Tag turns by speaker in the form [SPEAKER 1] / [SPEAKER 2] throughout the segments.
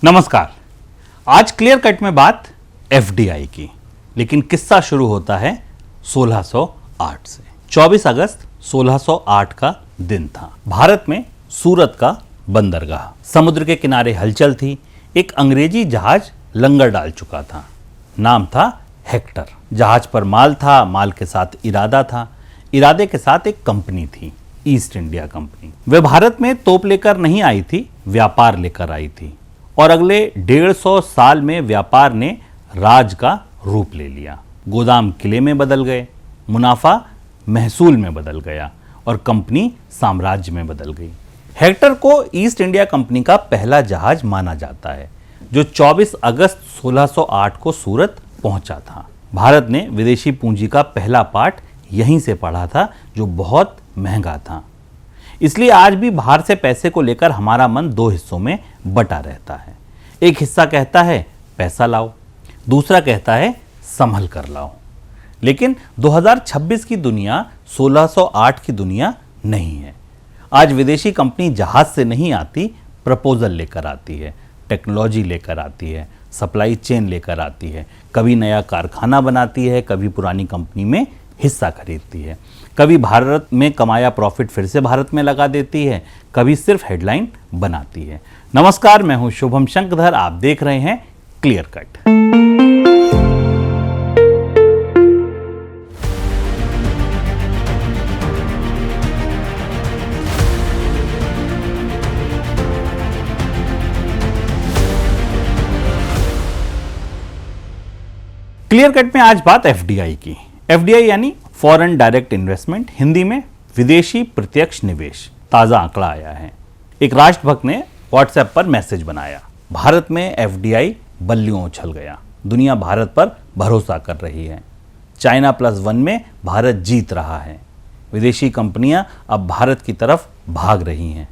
[SPEAKER 1] नमस्कार। आज clear cut में बात एफडीआई की, लेकिन किस्सा शुरू होता है 1608 से। 24 अगस्त 1608 का दिन था। भारत में सूरत का बंदरगाह, समुद्र के किनारे हलचल थी। एक अंग्रेजी जहाज लंगर डाल चुका था। नाम था हेक्टर। जहाज पर माल था, माल के साथ इरादा था, इरादे के साथ एक कंपनी थी, ईस्ट इंडिया कंपनी। वे भारत में तोप लेकर नहीं आई थी, व्यापार लेकर आई थी। और अगले 150 साल में व्यापार ने राज का रूप ले लिया। गोदाम किले में बदल गए, मुनाफा महसूल में बदल गया और कंपनी साम्राज्य में बदल गई। हेक्टर को ईस्ट इंडिया कंपनी का पहला जहाज माना जाता है, जो 24 अगस्त 1608 को सूरत पहुंचा था। भारत ने विदेशी पूंजी का पहला पाठ यहीं से पढ़ा था, जो बहुत महंगा था। इसलिए आज भी बाहर से पैसे को लेकर हमारा मन दो हिस्सों में बटा रहता है। एक हिस्सा कहता है पैसा लाओ, दूसरा कहता है संभल कर लाओ। लेकिन 2026 की दुनिया 1608 की दुनिया नहीं है। आज विदेशी कंपनी जहाज से नहीं आती, प्रपोजल लेकर आती है, टेक्नोलॉजी लेकर आती है, सप्लाई चेन लेकर आती है। कभी नया कारखाना बनाती है, कभी पुरानी कंपनी में हिस्सा खरीदती है, कभी भारत में कमाया प्रॉफिट फिर से भारत में लगा देती है, कभी सिर्फ हेडलाइन बनाती है। नमस्कार, मैं हूं शुभम शंकरधर। आप देख रहे हैं क्लियर कट। क्लियर कट में आज बात एफडीआई की। एफडीआई यानी फॉरेन डायरेक्ट इन्वेस्टमेंट, हिंदी में विदेशी प्रत्यक्ष निवेश। ताजा आंकड़ा आया है। एक राष्ट्रभक्त ने व्हाट्सएप पर मैसेज बनाया, भारत में एफडीआई बल्लियों उछल गया। दुनिया भारत पर भरोसा कर रही है। चाइना +1 में भारत जीत रहा है। विदेशी कंपनियां अब भारत की तरफ भाग रही हैं।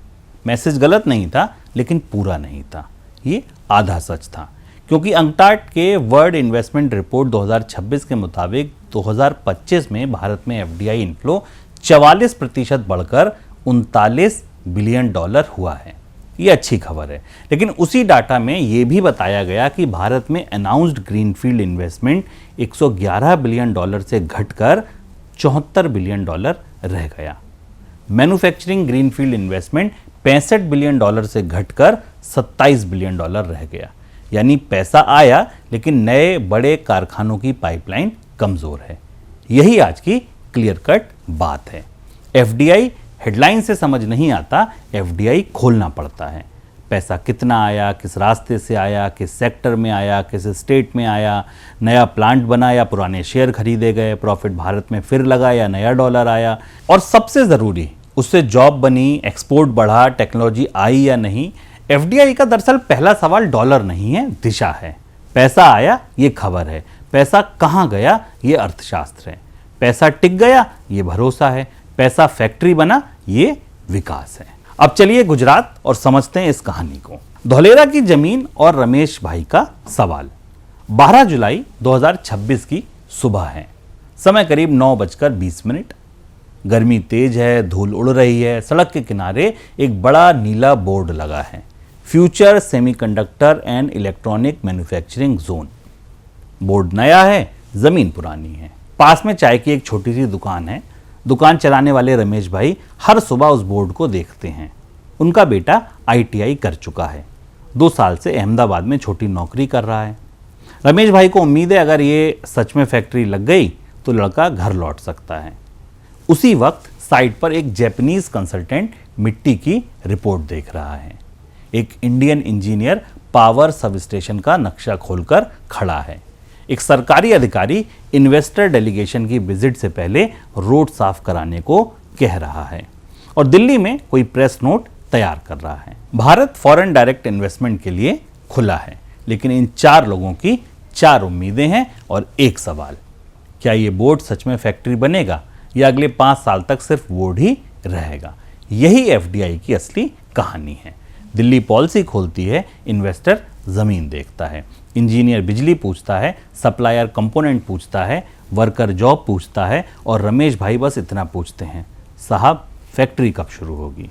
[SPEAKER 1] मैसेज गलत नहीं था, लेकिन पूरा नहीं था। ये आधा सच था, क्योंकि अंकटाड के वर्ल्ड इन्वेस्टमेंट रिपोर्ट 2026 के मुताबिक 2025 में भारत में एफडीआई इनफ्लो 44% बढ़कर $39 बिलियन हुआ है। ये अच्छी खबर है। लेकिन उसी डाटा में ये भी बताया गया कि भारत में अनाउंस्ड ग्रीनफील्ड इन्वेस्टमेंट $111 बिलियन से घटकर $74 बिलियन रह गया। मैन्युफैक्चरिंग ग्रीनफील्ड इन्वेस्टमेंट $65 बिलियन से घटकर $27 बिलियन रह गया। यानी पैसा आया, लेकिन नए बड़े कारखानों की पाइपलाइन कमजोर है। यही आज की क्लियर कट बात है। एफडीआई हेडलाइन से समझ नहीं आता, एफडीआई खोलना पड़ता है। पैसा कितना आया, किस रास्ते से आया, किस सेक्टर में आया, किस स्टेट में आया, नया प्लांट बना या पुराने शेयर खरीदे गए, प्रॉफिट भारत में फिर लगा या नया डॉलर आया, और सबसे ज़रूरी, उससे जॉब बनी, एक्सपोर्ट बढ़ा, टेक्नोलॉजी आई या नहीं। एफडीआई का दरअसल पहला सवाल डॉलर नहीं है, दिशा है। पैसा आया, ये खबर है। पैसा कहाँ गया, ये अर्थशास्त्र है। पैसा टिक गया, ये भरोसा है। पैसा फैक्ट्री बना, ये विकास है। अब चलिए गुजरात और समझते हैं इस कहानी को। धौलेरा की जमीन और रमेश भाई का सवाल। 12 जुलाई 2026 की सुबह है। समय करीब 9:20। गर्मी तेज है, धूल उड़ रही है। सड़क के किनारे एक बड़ा नीला बोर्ड लगा है, future semiconductor and electronic manufacturing zone. Board नया है, जमीन पुरानी है। पास में चाय की एक छोटी सी दुकान है। दुकान चलाने वाले रमेश भाई हर सुबह उस बोर्ड को देखते हैं। उनका बेटा आईटीआई कर चुका है, 2 साल से अहमदाबाद में छोटी नौकरी कर रहा है। रमेश भाई को उम्मीद है अगर ये सच में फैक्ट्री लग गई तो लड़का घर लौट सकता है। उसी वक्त साइट पर एक जापानीज कंसल्टेंट मिट्टी की रिपोर्ट देख रहा है। एक Indian engineer power sub station का नक्शा खोलकर खड़ा है। एक सरकारी अधिकारी इन्वेस्टर डेलीगेशन की विजिट से पहले रोड साफ कराने को कह रहा है। और दिल्ली में कोई प्रेस नोट तैयार कर रहा है। भारत फॉरेन डायरेक्ट इन्वेस्टमेंट के लिए खुला है, लेकिन इन 4 लोगों की 4 उम्मीदें हैं और एक सवाल, क्या ये बोर्ड सच में फैक्ट्री बनेगा या अगले 5 साल तक सिर्फ बोर्ड ही रहेगा? यही एफडीआई की असली कहानी है। दिल्ली पॉलिसी खोलती है, इन्वेस्टर जमीन देखता है, इंजीनियर बिजली पूछता है, सप्लायर कंपोनेंट पूछता है, वर्कर जॉब पूछता है, और रमेश भाई बस इतना पूछते हैं, साहब फैक्ट्री कब शुरू होगी?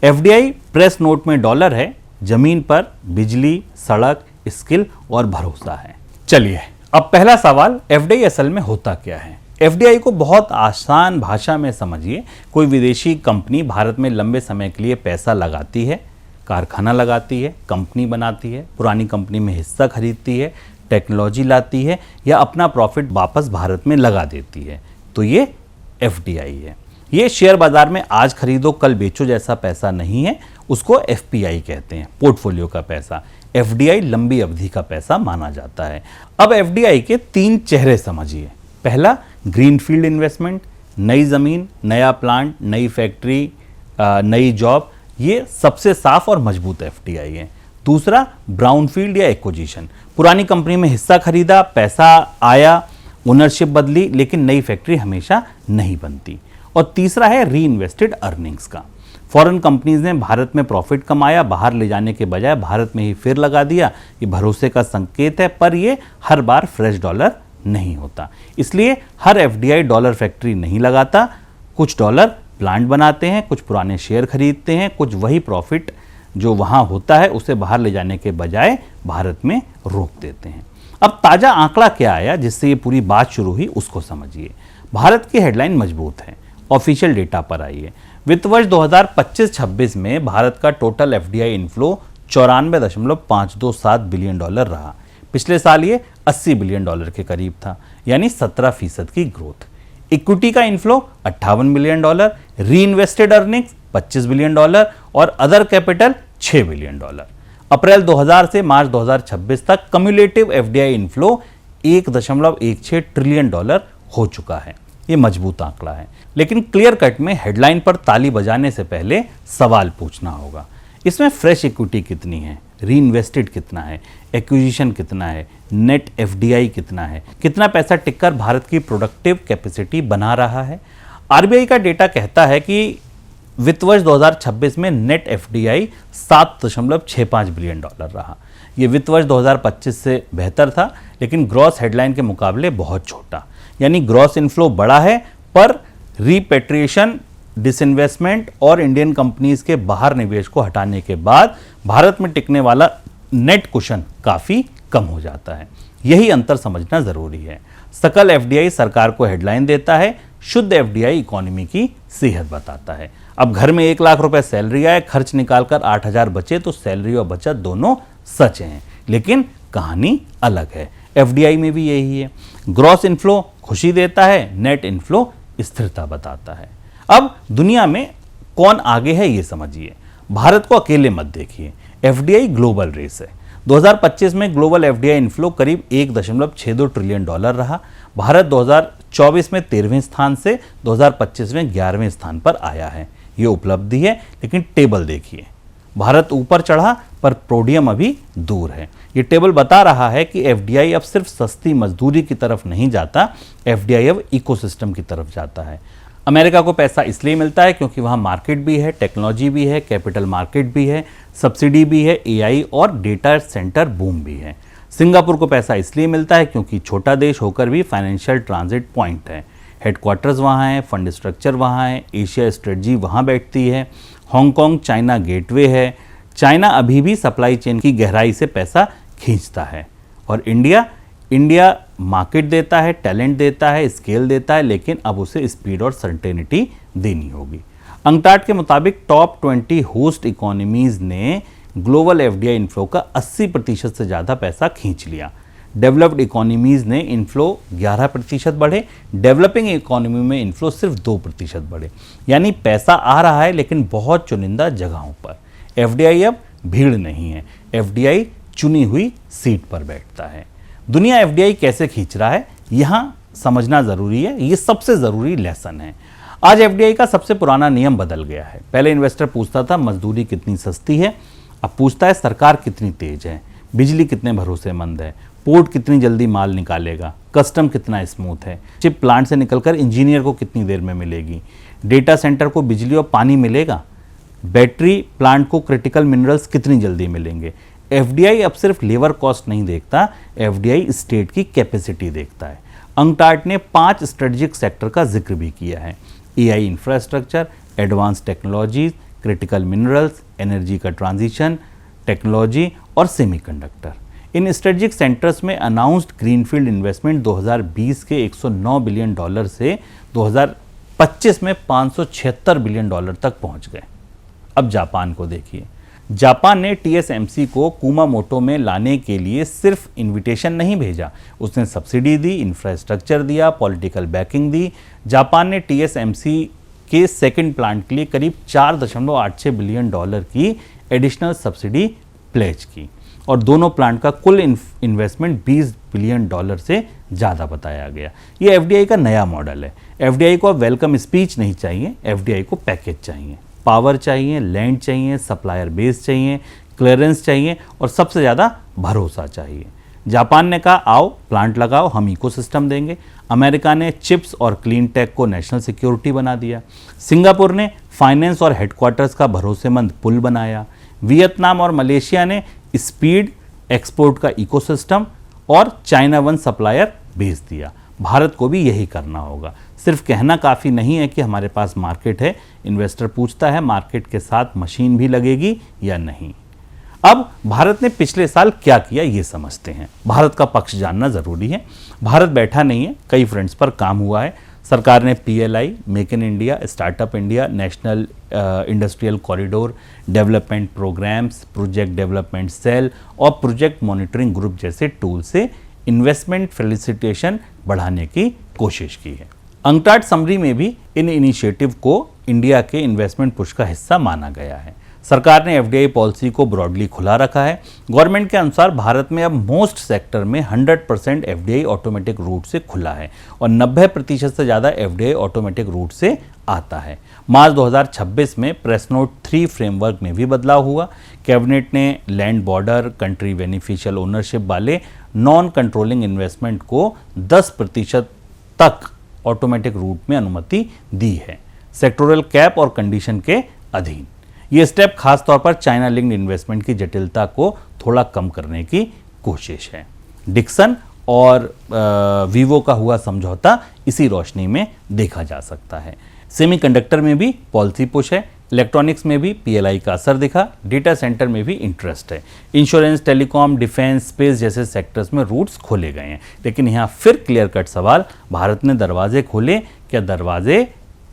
[SPEAKER 1] एफडीआई प्रेस नोट में डॉलर है, जमीन पर बिजली, सड़क, स्किल और भरोसा है। चलिए अब पहला सवाल, एफडीआई असल में होता क्या है। एफडीआई को बहुत आसान भाषा में समझिए। कोई विदेशी कंपनी भारत में लंबे समय के लिए पैसा लगाती है, कारखाना लगाती है, कंपनी बनाती है, पुरानी कंपनी में हिस्सा खरीदती है, टेक्नोलॉजी लाती है या अपना प्रॉफिट वापस भारत में लगा देती है, तो ये एफडीआई है। ये शेयर बाजार में आज खरीदो कल बेचो जैसा पैसा नहीं है, उसको एफपीआई कहते हैं, पोर्टफोलियो का पैसा। एफडीआई लंबी अवधि का पैसा माना जाता है। अब एफडीआई के 3 चेहरे समझिए। पहला, ग्रीनफील्ड इन्वेस्टमेंट, नई जमीन, नया प्लांट, नई फैक्ट्री, नई जॉब, ये सबसे साफ और मजबूत एफडीआई है। दूसरा, ब्राउनफील्ड या एक्विजिशन, पुरानी कंपनी में हिस्सा खरीदा, पैसा आया, ओनरशिप बदली, लेकिन नई फैक्ट्री हमेशा नहीं बनती। और तीसरा है री इन्वेस्टेड अर्निंग्स का, फॉरेन कंपनीज ने भारत में प्रॉफिट कमाया, बाहर ले जाने के बजाय भारत में ही फिर लगा दिया। ये भरोसे का संकेत है, पर ये हर बार फ्रेश डॉलर नहीं होता। इसलिए हर एफडीआई डॉलर फैक्ट्री नहीं लगाता, कुछ डॉलर प्लांट बनाते हैं, कुछ पुराने शेयर खरीदते हैं, कुछ वही प्रॉफिट जो वहां होता है उसे बाहर ले जाने के बजाय भारत में रोक देते हैं। अब ताजा आंकड़ा क्या आया जिससे ये पूरी बात शुरू हुई, उसको समझिए। भारत की हेडलाइन मजबूत है, ऑफिशियल डेटा पर आई है। वित्त वर्ष 2025-26 में भारत का total FDI inflow 94.527 billion dollar रहा। पिछले साल ये 80 बिलियन डॉलर के करीब था, यानी 17% की ग्रोथ। इक्विटी का इनफ्लो 58 बिलियन डॉलर, री इन्वेस्टेड अर्निंग्स 25 बिलियन डॉलर और अदर कैपिटल 6 बिलियन डॉलर। अप्रैल 2000 से मार्च 2026 तक cumulative FDI inflow 1.16 trillion dollar हो चुका है। ये मजबूत आंकड़ा है, लेकिन क्लियर कट में हेडलाइन पर ताली बजाने से पहले सवाल पूछना होगा। इसमें फ्रेश इक्विटी कितनी है, री इन्वेस्टेड कितना है, एक्विजिशन कितना है, नेट एफडीआई कितना है, कितना पैसा टिककर भारत की प्रोडक्टिव कैपेसिटी बना रहा है। आरबीआई का डेटा कहता है कि वित्त वर्ष 2026 में नेट एफडीआई 7.65 बिलियन डॉलर रहा। ये वित्त वर्ष 2025 से बेहतर था, लेकिन ग्रॉस हेडलाइन के मुकाबले बहुत छोटा। यानी ग्रॉस इनफ्लो बड़ा है, पर रीपेट्रिएशन, डिसइन्वेस्टमेंट और इंडियन कंपनीज के बाहर निवेश को हटाने के बाद भारत में टिकने वाला नेट कुशन काफी कम हो जाता है। यही अंतर समझना जरूरी है। सकल एफडीआई सरकार को हेडलाइन देता है, शुद्ध एफडीआई इकोनॉमी की सेहत बताता है। अब घर में 1 लाख रुपए सैलरी आए, खर्च निकालकर 8,000 बचे, तो सैलरी और बचत दोनों सच हैं, लेकिन कहानी अलग है। एफडीआई में भी यही है। ग्रॉस इनफ्लो खुशी देता है, नेट इनफ्लो स्थिरता बताता है। अब दुनिया में कौन आगे है ये समझिए। भारत को अकेले मत देखिए, एफडीआई ग्लोबल रेस है। 2025 में ग्लोबल एफडीआई इनफ्लो करीब 1.62 ट्रिलियन डॉलर रहा। भारत 2024 में 13वें स्थान से 2025 में 11वें स्थान पर आया है। ये उपलब्धि है, लेकिन टेबल देखिए, भारत ऊपर चढ़ा पर पोडियम अभी दूर है। ये टेबल बता रहा है कि एफडीआई अब सिर्फ सस्ती मजदूरी की तरफ नहीं जाता, एफडीआई अब इकोसिस्टम की तरफ जाता है। अमेरिका को पैसा इसलिए मिलता है क्योंकि वहाँ मार्केट भी है, टेक्नोलॉजी भी है, कैपिटल मार्केट भी है, सब्सिडी भी है, एआई और डेटा सेंटर बूम भी है। सिंगापुर को पैसा इसलिए मिलता है क्योंकि छोटा देश होकर भी फाइनेंशियल ट्रांजिट पॉइंट है, हेडक्वार्टर्स वहाँ है, फंड स्ट्रक्चर वहाँ है, एशिया स्ट्रेटजी वहाँ बैठती है। हांगकांग चाइना गेटवे है। चाइना अभी भी सप्लाई चेन की गहराई से पैसा खींचता है। और इंडिया मार्केट देता है, टैलेंट देता है, स्केल देता है, लेकिन अब उसे स्पीड और सर्टेनिटी देनी होगी। अंकटाड के मुताबिक टॉप 20 होस्ट इकोनॉमीज ने ग्लोबल एफडीआई इनफ्लो का 80% से ज़्यादा पैसा खींच लिया। डेवलप्ड इकोनॉमीज ने इनफ्लो 11% बढ़े, डेवलपिंग इकोनॉमी में इनफ्लो सिर्फ 2% बढ़े। यानी पैसा आ रहा है, लेकिन बहुत चुनिंदा जगहों पर। एफडीआई अब भीड़ नहीं है, एफडीआई चुनी हुई सीट पर बैठता है। दुनिया एफडीआई कैसे खींच रहा है यहां समझना जरूरी है, ये सबसे जरूरी लेसन है। आज एफडीआई का सबसे पुराना नियम बदल गया है। पहले इन्वेस्टर पूछता था मजदूरी कितनी सस्ती है, अब पूछता है सरकार कितनी तेज है, बिजली कितने भरोसेमंद है, पोर्ट कितनी जल्दी माल निकालेगा, कस्टम कितना स्मूथ है, चिप प्लांट से निकलकर इंजीनियर को कितनी देर में मिलेगी, डेटा सेंटर को बिजली और पानी मिलेगा, बैटरी प्लांट को क्रिटिकल मिनरल्स कितनी जल्दी मिलेंगे। एफडीआई अब सिर्फ लेबर कॉस्ट नहीं देखता, एफडीआई स्टेट की कैपेसिटी देखता है। अंकटाड ने 5 स्ट्रेटेजिक सेक्टर का जिक्र भी किया है, AI infrastructure, advance technologies, critical minerals, energy का ट्रांजिशन, टेक्नोलॉजी और सेमीकंडक्टर। इन स्ट्रेटेजिक सेंटर्स में अनाउंस्ड ग्रीनफील्ड इन्वेस्टमेंट 2020 के 109 बिलियन डॉलर से 2025 में 576 बिलियन डॉलर तक पहुंच गए। अब जापान को देखिए। जापान ने TSMC को कुमामोटो में लाने के लिए सिर्फ इनविटेशन नहीं भेजा, उसने सब्सिडी दी, इंफ्रास्ट्रक्चर दिया, पॉलिटिकल बैकिंग दी। जापान ने TSMC के सेकंड प्लांट के लिए करीब 4.86 बिलियन डॉलर की एडिशनल सब्सिडी प्लेज की और दोनों प्लांट का कुल इन्वेस्टमेंट 20 बिलियन डॉलर से ज़्यादा बताया गया। ये FDI का नया मॉडल है। FDI को अब वेलकम स्पीच नहीं चाहिए, FDI को पैकेज चाहिए। पावर चाहिए, लैंड चाहिए, सप्लायर बेस चाहिए, क्लियरेंस चाहिए और सबसे ज़्यादा भरोसा चाहिए। जापान ने कहा आओ प्लांट लगाओ, हम इकोसिस्टम देंगे। अमेरिका ने चिप्स और क्लीन टेक को नेशनल सिक्योरिटी बना दिया। सिंगापुर ने फाइनेंस और हेडक्वार्टर्स का भरोसेमंद पुल बनाया। वियतनाम और मलेशिया ने स्पीड, एक्सपोर्ट का इकोसिस्टम और चाइना वन सप्लायर बेच दिया। भारत को भी यही करना होगा। सिर्फ कहना काफ़ी नहीं है कि हमारे पास मार्केट है। इन्वेस्टर पूछता है मार्केट के साथ मशीन भी लगेगी या नहीं। अब भारत ने पिछले साल क्या किया ये समझते हैं। भारत का पक्ष जानना ज़रूरी है। भारत बैठा नहीं है, कई फ्रंट्स पर काम हुआ है। सरकार ने PLI, make in India, startup India, national industrial corridor, development programmes, project development cell और प्रोजेक्ट मॉनिटरिंग ग्रुप जैसे टूल से इन्वेस्टमेंट फैसिलिटेशन बढ़ाने की कोशिश की है। अंकटाड समरी में भी इन इनिशिएटिव को इंडिया के इन्वेस्टमेंट पुश का हिस्सा माना गया है। सरकार ने FDI पॉलिसी को ब्रॉडली खुला रखा है। गवर्नमेंट के अनुसार भारत में अब मोस्ट सेक्टर में 100% FDI ऑटोमेटिक रूट से खुला है और 90% से ज़्यादा FDI ऑटोमेटिक रूट से आता है। मार्च 2026 में प्रेस नोट 3 फ्रेमवर्क में भी बदलाव हुआ। कैबिनेट ने land border, country beneficial ownership वाले नॉन कंट्रोलिंग इन्वेस्टमेंट को 10% तक ऑटोमेटिक रूट में अनुमति दी है, सेक्टोरल कैप और कंडीशन के अधीन। ये स्टेप खास तौर पर चाइना लिंक्ड इन्वेस्टमेंट की जटिलता को थोड़ा कम करने की कोशिश है। डिक्सन और वीवो का हुआ समझौता इसी रोशनी में देखा जा सकता है। सेमीकंडक्टर में भी पॉलिसी पुश है, इलेक्ट्रॉनिक्स में भी PLI का असर दिखा, डेटा सेंटर में भी इंटरेस्ट है, इंश्योरेंस, टेलीकॉम, डिफेंस, स्पेस जैसे सेक्टर्स में रूट्स खोले गए हैं। लेकिन यहाँ फिर क्लियर कट सवाल, भारत ने दरवाजे खोले, क्या दरवाजे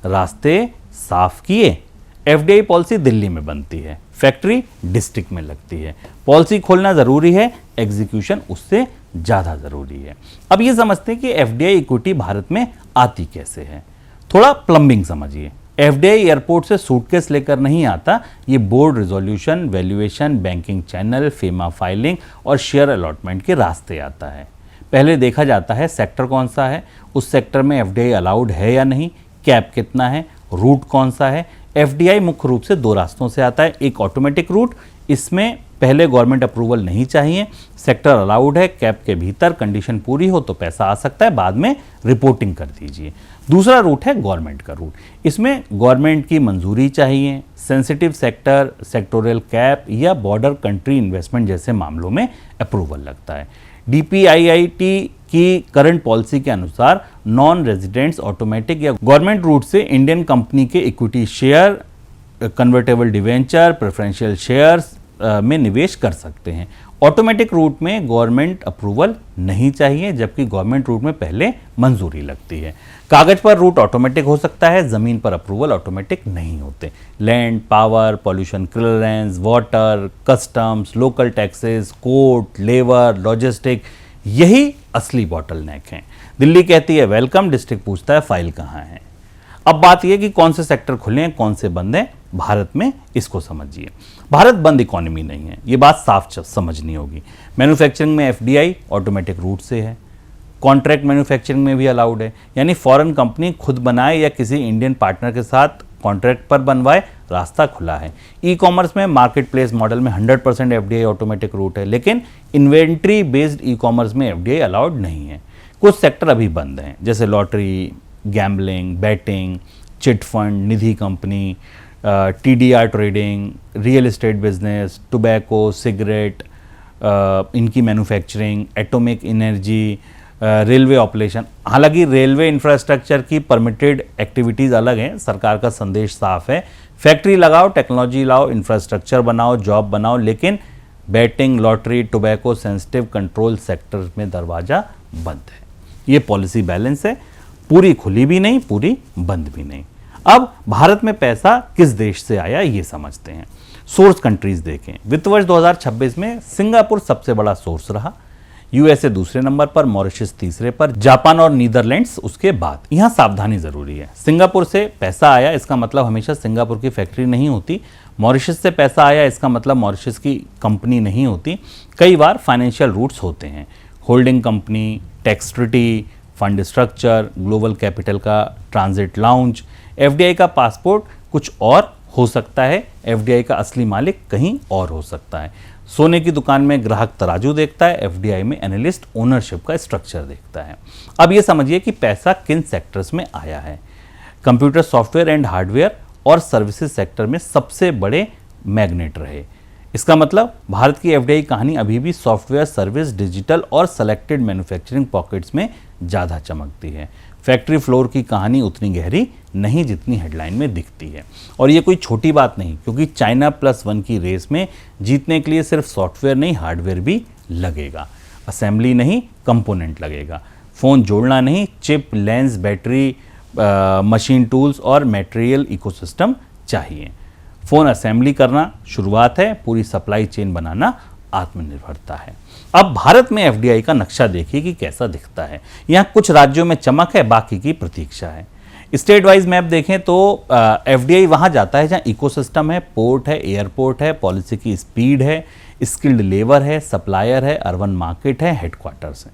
[SPEAKER 1] रास्ते साफ किए? FDI पॉलिसी दिल्ली में बनती है, फैक्ट्री डिस्ट्रिक्ट में लगती है। पॉलिसी खोलना ज़रूरी है, एग्जीक्यूशन उससे ज़्यादा ज़रूरी है। अब ये समझते हैं कि FDI इक्विटी भारत में आती कैसे है। थोड़ा प्लम्बिंग समझिए। FDI एयरपोर्ट से सूटकेस लेकर नहीं आता, ये board resolution, valuation, banking channel, FEMA filing और शेयर अलॉटमेंट के रास्ते आता है। पहले देखा जाता है सेक्टर कौन सा है, उस सेक्टर में FDI अलाउड है या नहीं, कैप कितना है, रूट कौन सा है। FDI मुख्य रूप से 2 रास्तों से आता है। एक ऑटोमेटिक रूट, इसमें पहले गवर्नमेंट अप्रूवल नहीं चाहिए, सेक्टर अलाउड है, कैप के भीतर कंडीशन पूरी हो तो पैसा आ सकता है, बाद में रिपोर्टिंग कर दीजिए। दूसरा रूट है गवर्नमेंट का रूट, इसमें गवर्नमेंट की मंजूरी चाहिए, सेंसिटिव सेक्टर, सेक्टोरल कैप या बॉर्डर कंट्री इन्वेस्टमेंट जैसे मामलों में अप्रूवल लगता है। DPIIT की करंट पॉलिसी के अनुसार नॉन रेजिडेंट्स ऑटोमेटिक या गवर्नमेंट रूट से इंडियन कंपनी के equity share, convertible debenture, preferential shares में निवेश कर सकते हैं। ऑटोमेटिक रूट में गवर्नमेंट अप्रूवल नहीं चाहिए, जबकि गवर्नमेंट रूट में पहले मंजूरी लगती है। कागज पर रूट ऑटोमेटिक हो सकता है, जमीन पर अप्रूवल ऑटोमेटिक नहीं होते। Land, power, pollution clearance, water, customs, local taxes, court, labour, logistic, यही असली बॉटलनेक हैं। दिल्ली कहती है वेलकम, डिस्ट्रिक्ट पूछता है फाइल कहाँ है। अब बात यह कि कौन से सेक्टर खुले हैं, कौन से बंद हैं भारत में, इसको समझिए। भारत बंद इकोनॉमी नहीं है, ये बात साफ समझनी होगी। मैन्युफैक्चरिंग में FDI ऑटोमेटिक रूट से है, कॉन्ट्रैक्ट मैन्युफैक्चरिंग में भी अलाउड है, यानी फॉरेन कंपनी खुद बनाए या किसी इंडियन पार्टनर के साथ कॉन्ट्रैक्ट पर बनवाए, रास्ता खुला है। ई-कॉमर्स में मार्केट प्लेस मॉडल में 100% FDI ऑटोमेटिक रूट है, लेकिन इन्वेंट्री बेस्ड ई-कॉमर्स में FDI अलाउड नहीं है। कुछ सेक्टर अभी बंद हैं, जैसे lottery, gambling, betting, chit fund, nidhi company, TDR trading, real estate business, tobacco, cigarette, इनकी manufacturing, atomic energy, railway operation. हालांकि रेलवे इंफ्रास्ट्रक्चर की परमिटेड एक्टिविटीज़ अलग हैं। सरकार का संदेश साफ है, फैक्ट्री लगाओ, टेक्नोलॉजी लाओ, इंफ्रास्ट्रक्चर बनाओ, जॉब बनाओ, लेकिन batting, lottery, tobacco sensitive control sector में दरवाजा बंद है। ये पॉलिसी बैलेंस है, पूरी खुली भी नहीं, पूरी बंद भी नहीं। अब भारत में पैसा किस देश से आया ये समझते हैं। सोर्स कंट्रीज देखें। वित्त वर्ष 2026 में सिंगापुर सबसे बड़ा सोर्स रहा, यूएसए दूसरे नंबर पर, मॉरिशस तीसरे पर, जापान और नीदरलैंड्स उसके बाद। यहां सावधानी जरूरी है। सिंगापुर से पैसा आया इसका मतलब हमेशा सिंगापुर की फैक्ट्री नहीं होती। मॉरिशस से पैसा आया इसका मतलब मॉरिशस की कंपनी नहीं होती। कई बार फाइनेंशियल रूट्स होते हैं, holding company, tax treaty, fund structure, global capital का ट्रांजिट लाउंज। एफडीआई का पासपोर्ट कुछ और हो सकता है, एफडीआई का असली मालिक कहीं और हो सकता है। सोने की दुकान में ग्राहक तराजू देखता है, एफडीआई में एनालिस्ट ओनरशिप का स्ट्रक्चर देखता है। अब ये समझिए कि पैसा किन सेक्टर्स में आया है। कंप्यूटर सॉफ्टवेयर एंड हार्डवेयर और सर्विसेज सेक्टर में सबसे बड़े मैग्नेट रहे। इसका मतलब भारत की एफडीआई कहानी अभी भी सॉफ्टवेयर, सर्विस, डिजिटल और सेलेक्टेड मैन्युफैक्चरिंग पॉकेट्स में ज़्यादा चमकती है। फैक्ट्री फ्लोर की कहानी उतनी गहरी नहीं जितनी हेडलाइन में दिखती है। और ये कोई छोटी बात नहीं, क्योंकि चाइना +1 की रेस में जीतने के लिए सिर्फ सॉफ्टवेयर नहीं, हार्डवेयर भी लगेगा। असेंबली नहीं, कंपोनेंट लगेगा। फ़ोन जोड़ना नहीं, chip, lens, battery, machine tools और मटेरियल इकोसिस्टम चाहिए। फ़ोन असेंबली करना शुरुआत है, पूरी सप्लाई चेन बनाना आत्मनिर्भरता है। अब भारत में एफडीआई का नक्शा देखिए कि कैसा दिखता है। यहाँ कुछ राज्यों में चमक है, बाकी की प्रतीक्षा है। स्टेट वाइज मैप देखें तो एफडीआई वहाँ जाता है जहाँ इकोसिस्टम है, पोर्ट है, एयरपोर्ट है, पॉलिसी की स्पीड है, स्किल्ड लेबर है, सप्लायर है, अर्बन मार्केट है, हेडक्वार्टर्स है।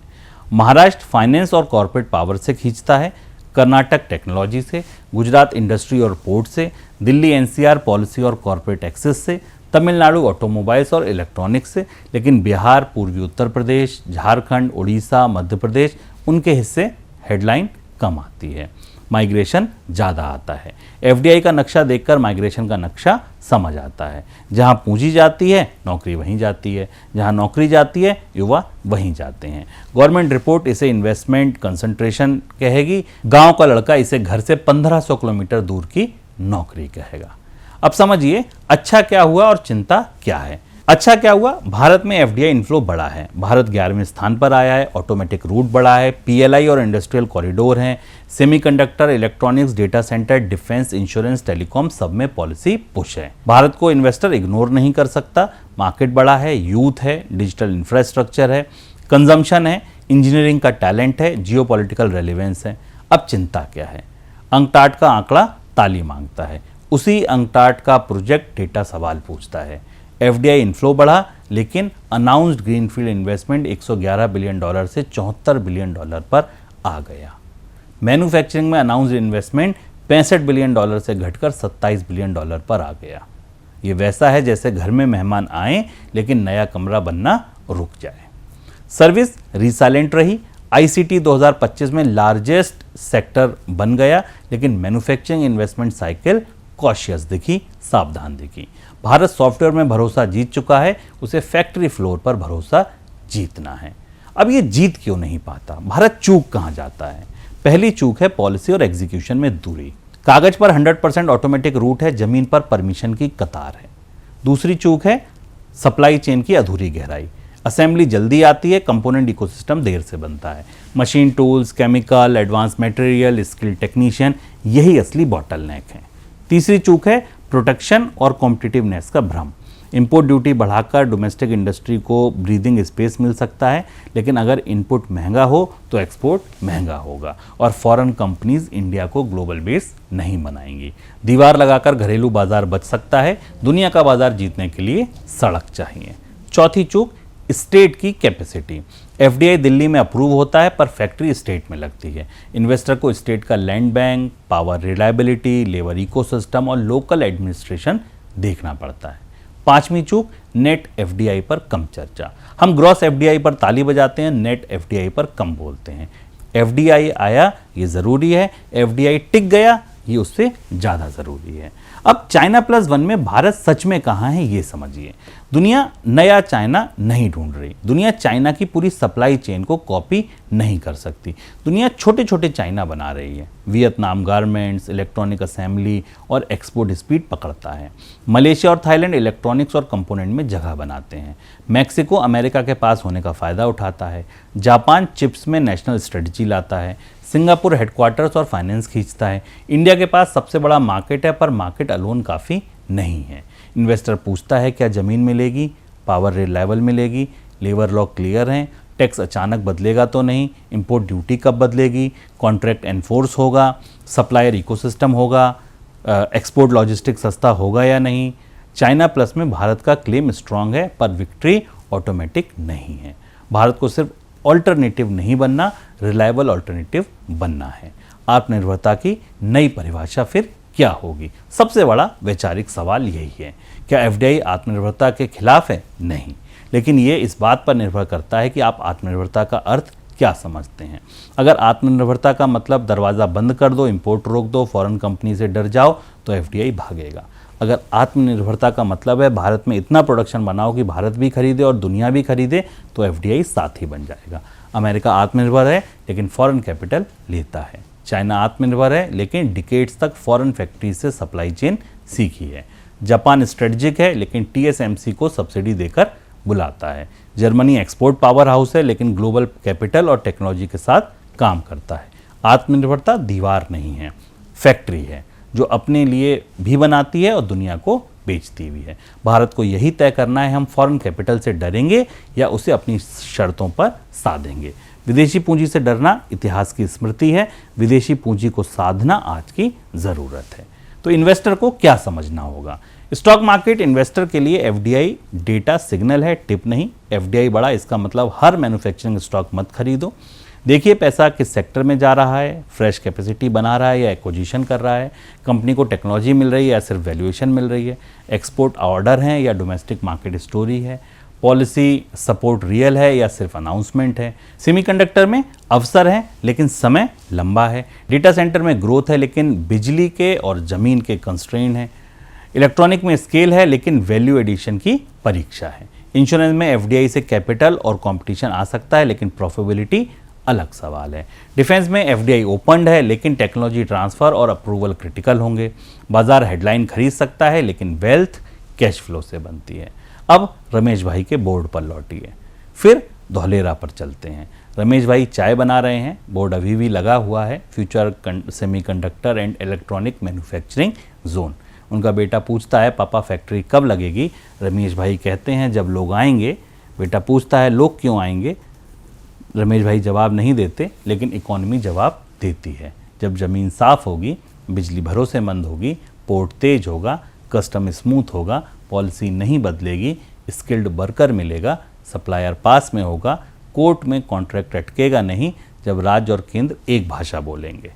[SPEAKER 1] महाराष्ट्र फाइनेंस और कॉर्पोरेट पावर से खींचता है, कर्नाटक टेक्नोलॉजी से, गुजरात इंडस्ट्री और पोर्ट से, दिल्ली एनसीआर पॉलिसी और कॉर्पोरेट एक्सेस से, तमिलनाडु ऑटोमोबाइल्स और इलेक्ट्रॉनिक्स से। लेकिन बिहार, पूर्वी उत्तर प्रदेश, झारखंड, उड़ीसा, मध्य प्रदेश, उनके हिस्से हेडलाइन कम आती है, माइग्रेशन ज़्यादा आता है। एफडीआई का नक्शा देखकर माइग्रेशन का नक्शा समझ आता है। जहां पूंजी जाती है, नौकरी वहीं जाती है, जहां नौकरी जाती है, युवा वहीं जाते हैं। गवर्नमेंट रिपोर्ट इसे इन्वेस्टमेंट कंसंट्रेशन कहेगी, गांव का लड़का इसे घर से 1500 किलोमीटर दूर की नौकरी कहेगा। अब समझिए अच्छा क्या हुआ और चिंता क्या है। अच्छा क्या हुआ, भारत में एफडीआई इनफ्लो बढ़ा है। भारत 11वें स्थान पर आया है, ऑटोमेटिक रूट बढ़ा है, पीएलआई और इंडस्ट्रियल कॉरिडोर हैं, semiconductor, electronics, data centre, defence, insurance, telecom, सब में पॉलिसी पुश है। भारत को इन्वेस्टर इग्नोर नहीं कर सकता। मार्केट बड़ा है, यूथ है, डिजिटल इंफ्रास्ट्रक्चर है, कंजम्पशन है, इंजीनियरिंग का टैलेंट है, जियोपॉलिटिकल रेलिवेंस है। अब चिंता क्या है, अंकटाड का आंकड़ा ताली मांगता है, उसी अंकटाड का प्रोजेक्ट डेटा सवाल पूछता है। एफडीआई इनफ्लो बढ़ा, लेकिन announced greenfield investment 111 billion dollar से 74 बिलियन डॉलर पर आ गया। मैन्युफैक्चरिंग में अनाउंस्ड इन्वेस्टमेंट 65 बिलियन डॉलर से घटकर 27 बिलियन डॉलर पर आ गया। ये वैसा है जैसे घर में मेहमान आए लेकिन नया कमरा बनना रुक जाए। सर्विस रिसाइलेंट रही। आईसीटी 2025 में लार्जेस्ट सेक्टर बन गया, लेकिन मैन्युफैक्चरिंग इन्वेस्टमेंट साइकिल कॉशियस दिखी, सावधान दिखी। भारत सॉफ्टवेयर में भरोसा जीत चुका है, उसे फैक्ट्री फ्लोर पर भरोसा जीतना है। अब ये जीत क्यों नहीं पाता, भारत चूक कहाँ जाता है? पहली चूक है पॉलिसी और एग्जीक्यूशन में दूरी। कागज पर 100% ऑटोमेटिक रूट है, जमीन पर परमिशन की कतार है। दूसरी चूक है सप्लाई चेन की अधूरी गहराई। असेंबली जल्दी आती है, कंपोनेंट इकोसिस्टम देर से बनता है। Machine tools, chemical, advance material, skilled technician, यही असली बॉटलनेक है। तीसरी चूक है प्रोटेक्शन और कॉम्पिटिटिवनेस का भ्रम। इंपोर्ट ड्यूटी बढ़ाकर डोमेस्टिक इंडस्ट्री को ब्रीदिंग स्पेस मिल सकता है, लेकिन अगर इनपुट महंगा हो तो एक्सपोर्ट महंगा होगा और फॉरेन कंपनीज इंडिया को ग्लोबल बेस नहीं बनाएंगी। दीवार लगाकर घरेलू बाजार बच सकता है, दुनिया का बाजार जीतने के लिए सड़क चाहिए। चौथी चूक स्टेट की कैपेसिटी। एफडीआई दिल्ली में अप्रूव होता है पर फैक्ट्री स्टेट में लगती है। इन्वेस्टर को स्टेट का land bank, power reliability, labour ecosystem और लोकल एडमिनिस्ट्रेशन देखना पड़ता है। पांचवी चूक नेट एफडीआई पर कम चर्चा। हम ग्रॉस एफडीआई पर ताली बजाते हैं, नेट एफडीआई पर कम बोलते हैं। एफडीआई आया ये जरूरी है, एफडीआई टिक गया ये उससे ज़्यादा ज़रूरी है। अब चाइना प्लस वन में भारत सच में कहाँ है ये समझिए। दुनिया नया चाइना नहीं ढूंढ रही, दुनिया चाइना की पूरी सप्लाई चेन को कॉपी नहीं कर सकती, दुनिया छोटे छोटे चाइना बना रही है। वियतनाम गारमेंट्स, इलेक्ट्रॉनिक असेंबली और एक्सपोर्ट स्पीड पकड़ता है। मलेशिया और थाईलैंड इलेक्ट्रॉनिक्स और कंपोनेंट में जगह बनाते हैं। मैक्सिको अमेरिका के पास होने का फ़ायदा उठाता है। जापान चिप्स में नेशनल स्ट्रेटजी लाता है। सिंगापुर हेडक्वार्टर्स और फाइनेंस खींचता है। इंडिया के पास सबसे बड़ा मार्केट है, पर मार्केट अलोन काफ़ी नहीं है। इन्वेस्टर पूछता है क्या ज़मीन मिलेगी, पावर रिलायबल मिलेगी, लेबर लॉ क्लियर हैं, टैक्स अचानक बदलेगा तो नहीं, इंपोर्ट ड्यूटी कब बदलेगी, कॉन्ट्रैक्ट एनफोर्स होगा, सप्लायर इकोसिस्टम होगा, एक्सपोर्ट लॉजिस्टिक्स सस्ता होगा या नहीं। चाइना प्लस में भारत का क्लेम स्ट्रांग है, पर विक्ट्री ऑटोमेटिक नहीं है। भारत को सिर्फ ऑल्टरनेटिव नहीं बनना, रिलायबल ऑल्टरनेटिव बनना है। आत्मनिर्भरता की नई परिभाषा फिर क्या होगी? सबसे बड़ा वैचारिक सवाल यही है। क्या एफडीआई आत्मनिर्भरता के खिलाफ है? नहीं, लेकिन ये इस बात पर निर्भर करता है कि आप आत्मनिर्भरता का अर्थ क्या समझते हैं। अगर आत्मनिर्भरता का मतलब दरवाज़ा बंद कर दो, इंपोर्ट रोक दो, फॉरेन कंपनी से डर जाओ, तो एफडीआई भागेगा। अगर आत्मनिर्भरता का मतलब है भारत में इतना प्रोडक्शन बनाओ कि भारत भी खरीदे और दुनिया भी खरीदे, तो एफडीआई साथी बन जाएगा। अमेरिका आत्मनिर्भर है लेकिन फॉरेन कैपिटल लेता है। चाइना आत्मनिर्भर है लेकिन डिकेड्स तक फॉरेन फैक्ट्री से सप्लाई चेन सीखी है। जापान स्ट्रेटजिक है लेकिन टीएसएमसी को सब्सिडी देकर बुलाता है। जर्मनी एक्सपोर्ट पावर हाउस है लेकिन ग्लोबल कैपिटल और टेक्नोलॉजी के साथ काम करता है। आत्मनिर्भरता दीवार नहीं है, फैक्ट्री है जो अपने लिए भी बनाती है और दुनिया को बेचती भी है। भारत को यही तय करना है, हम फॉरेन कैपिटल से डरेंगे या उसे अपनी शर्तों पर साधेंगे। विदेशी पूंजी से डरना इतिहास की स्मृति है, विदेशी पूंजी को साधना आज की ज़रूरत है। तो इन्वेस्टर को क्या समझना होगा? स्टॉक मार्केट इन्वेस्टर के लिए एफडीआई डेटा सिग्नल है, टिप नहीं। एफडीआई बढ़ा इसका मतलब हर मैन्युफैक्चरिंग स्टॉक मत खरीदो। देखिए पैसा किस सेक्टर में जा रहा है, फ्रेश कैपेसिटी बना रहा है या एक्विजिशन कर रहा है, कंपनी को टेक्नोलॉजी मिल रही है या सिर्फ वैल्यूएशन मिल रही है, एक्सपोर्ट ऑर्डर है या डोमेस्टिक मार्केट स्टोरी है, पॉलिसी सपोर्ट रियल है या सिर्फ अनाउंसमेंट है। सेमीकंडक्टर में अवसर है लेकिन समय लंबा है। डेटा सेंटर में ग्रोथ है लेकिन बिजली के और ज़मीन के कंस्ट्रेंट है। इलेक्ट्रॉनिक में स्केल है लेकिन वैल्यू एडिशन की परीक्षा है। इंश्योरेंस में एफडीआई से कैपिटल और कंपटीशन आ सकता है लेकिन प्रॉफिटेबिलिटी अलग सवाल है। डिफेंस में एफडीआई ओपनड है लेकिन टेक्नोलॉजी ट्रांसफ़र और अप्रूवल क्रिटिकल होंगे। बाजार हेडलाइन खरीद सकता है लेकिन वेल्थ कैश फ्लो से बनती है। अब रमेश भाई के बोर्ड पर लौटिए, फिर धौलेरा पर चलते हैं। रमेश भाई चाय बना रहे हैं, बोर्ड अभी भी लगा हुआ है, future semiconductor and electronic manufacturing zone. उनका बेटा पूछता है पापा फैक्ट्री कब लगेगी? रमेश भाई कहते हैं जब लोग आएंगे। बेटा पूछता है लोग क्यों आएंगे? रमेश भाई जवाब नहीं देते लेकिन इकोनॉमी जवाब देती है। जब ज़मीन साफ़ होगी, बिजली भरोसेमंद होगी, पोर्ट तेज होगा, कस्टम स्मूथ होगा, पॉलिसी नहीं बदलेगी, स्किल्ड वर्कर मिलेगा, सप्लायर पास में होगा, कोर्ट में कॉन्ट्रैक्ट अटकेगा नहीं, जब राज्य और केंद्र एक भाषा बोलेंगे,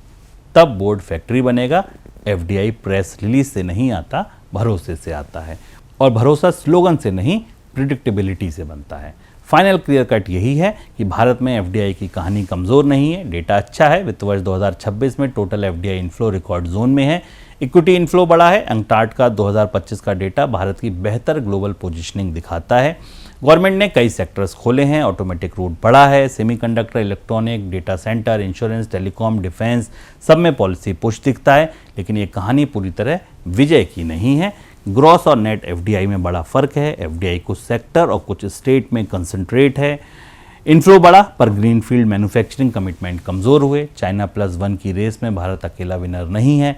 [SPEAKER 1] तब बोर्ड फैक्ट्री बनेगा। एफडीआई प्रेस रिलीज से नहीं आता, भरोसे से आता है, और भरोसा स्लोगन से नहीं प्रिडिक्टेबिलिटी से बनता है। फाइनल क्लियर कट यही है कि भारत में एफडीआई की कहानी कमज़ोर नहीं है, डेटा अच्छा है। वित्त वर्ष 2026 में total FDI inflow record zone में है, इक्विटी इनफ्लो बढ़ा है। अंकटाड का 2025 का डेटा भारत की बेहतर ग्लोबल पोजीशनिंग दिखाता है। गवर्नमेंट ने कई सेक्टर्स खोले हैं, ऑटोमेटिक रूट बढ़ा है, semiconductor, electronic, data centre, insurance, telecom, defence, सब में पॉलिसी पुश दिखता है। लेकिन ये कहानी पूरी तरह विजय की नहीं है। ग्रॉस और नेट एफडीआई में बड़ा फर्क है। एफडीआई कुछ सेक्टर और कुछ स्टेट में कंसंट्रेट है। इन्फ्लो बढ़ा पर ग्रीनफील्ड मैन्युफैक्चरिंग कमिटमेंट कमज़ोर हुए। चाइना प्लस वन की रेस में भारत अकेला विनर नहीं है।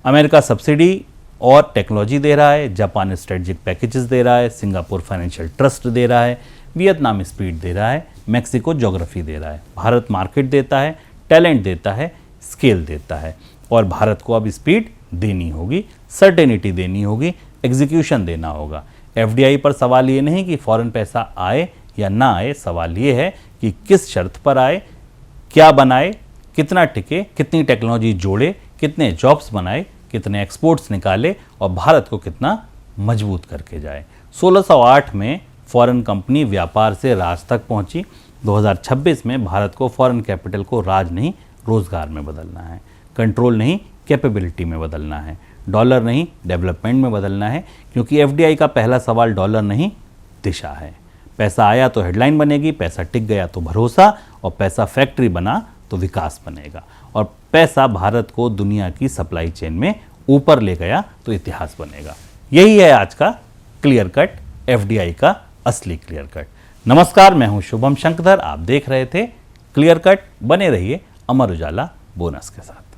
[SPEAKER 1] अमेरिका सब्सिडी और टेक्नोलॉजी दे रहा है, जापान स्ट्रेटजिक पैकेजेस दे रहा है, सिंगापुर फाइनेंशियल ट्रस्ट दे रहा है, वियतनाम स्पीड दे रहा है, मैक्सिको ज्योग्राफी दे रहा है। भारत मार्केट देता है, टैलेंट देता है, स्केल देता है, और भारत को अब स्पीड देनी होगी, सर्टेनिटी देनी होगी, एग्जीक्यूशन देना होगा। एफडीआई पर सवाल ये नहीं कि फॉरेन पैसा आए या ना आए, सवाल ये है कि किस शर्त पर आए, क्या बनाए, कितना टिके, कितनी टेक्नोलॉजी जोड़े, कितने जॉब्स बनाए, कितने एक्सपोर्ट्स निकाले और भारत को कितना मजबूत करके जाए। 1608 में फॉरेन कंपनी व्यापार से राज तक पहुंची। 2026 में भारत को फॉरेन कैपिटल को राज नहीं रोजगार में बदलना है, कंट्रोल नहीं कैपेबिलिटी में बदलना है, डॉलर नहीं डेवलपमेंट में बदलना है, क्योंकि एफडीआई का पहला सवाल डॉलर नहीं दिशा है। पैसा आया तो हेडलाइन बनेगी, पैसा टिक गया तो भरोसा, और पैसा फैक्ट्री बना तो विकास बनेगा, और पैसा भारत को दुनिया की सप्लाई चेन में ऊपर ले गया तो इतिहास बनेगा। यही है आज का क्लियर कट, एफडीआई का असली क्लियर कट। नमस्कार, मैं हूं शुभम शंकरधर, आप देख रहे थे क्लियर कट। बने रहिए अमर उजाला बोनस के साथ।